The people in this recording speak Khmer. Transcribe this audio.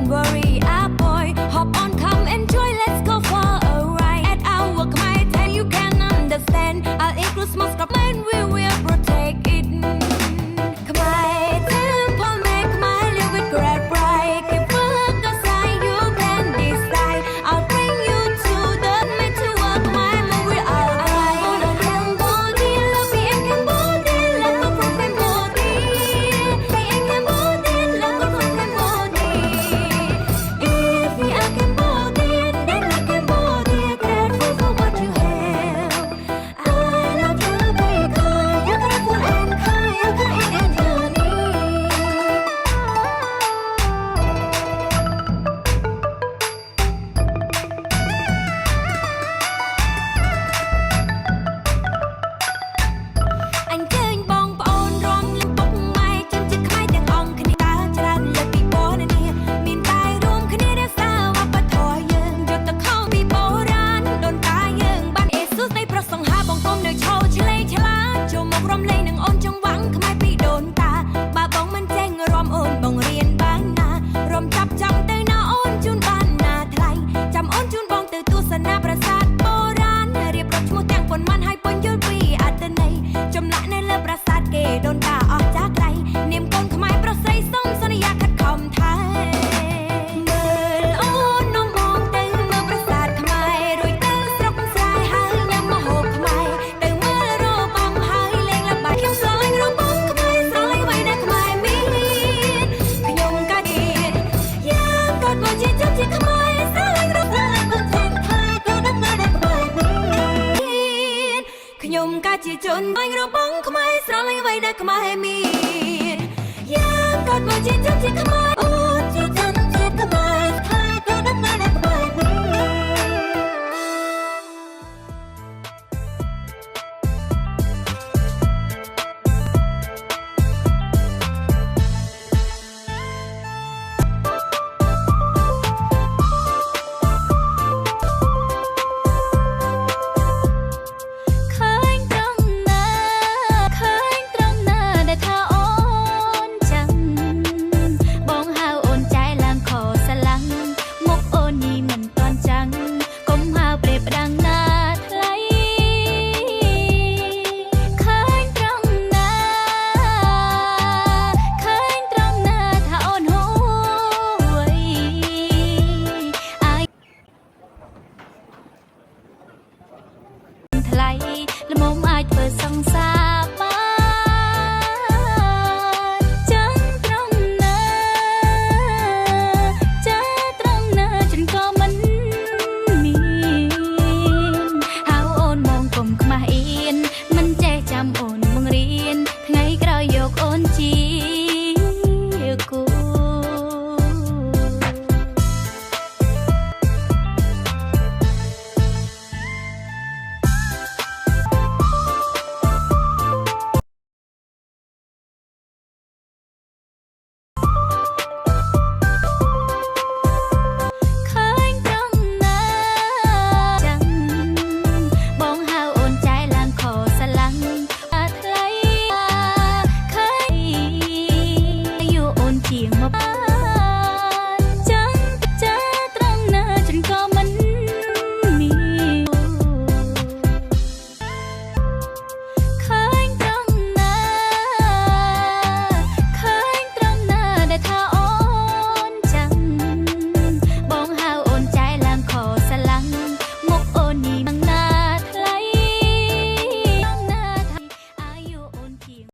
don't worry, ah boy. Hop on, come enjoy, let's go for a ride. At our Khmer Thai, you can understand. I'll include small scrap and we will protect it. Khmer temple, make my live with great pride. Keep work aside, you can decide. I'll bring you to the mid to work, my move we are alive. Cambodia, love me in Cambodia, love go from Cambodia. Me in Cambodia, love go from Cambodia. If we are Cambodian, then we Cambodia, grateful for what you have. I love you, because you're grateful and kind, you're kind and unique. អញ្ជើញបងប្អូនរាំលំពុកម៉ែជនជាតិខ្មែរទាំងអង្គគ្នាតើច្រើនលើកពីបរនានាមានតែរួមគ្នារក្សាវប្បធម៌យើងយកទៅខុសពីបុរាណដូនតាយើងបានអេស៊ូសនៃប្រសង្ហាបងគុំនៅឈរឆ្លេងឆ្លាតចូលមករំលែងនឹងអូនចង្វាំងខ្មែរពីដូនតាបើបងមិនចេះរាំអូនបងរៀនបានណារំចាប់ចង់ទៅណាអូនជូនបានណាថ្លៃចាំអូនជូនបងទៅទស្សនាប្រាសាទបុរាណរៀបរាប់ឈ្មោះទាំងប៉ុន្មានឲ្យពន្យល់ពីអត្ថន័យចម្លាក់នៅលើប្រាសាទគេដូនតាអស់ចាក្រៃនាមកូនខ្មែរប្រុសស្រីសុំសន្យាខិតខំថែមើលអូននំបងទៅមើលប្រាសាទខ្មែររួចទៅស្រុកស្រែហើយញ៉ាំម្ហូបខ្មែរទៅមើលរបងហើយលេងល្បែងខ្ញុំស្រឡាញ់របងខ្មែរស្រឡាញ់អ្វីដែលខ្មែរមានខ្ញុំកាទៀតយ៉ាងកើតមកជាជនជាតិខ្មែរស្រឡាញ់របងខ្មែរទៅដល់ខ្មែរដែលខ្មែរមានខ្ញុំកាជាជនបាញ់របងខ្មែរស្រឡាញ់អ្វីដែលខ្មែរមានយ៉ាងកើតមកជាជនជាតិខ្មែរ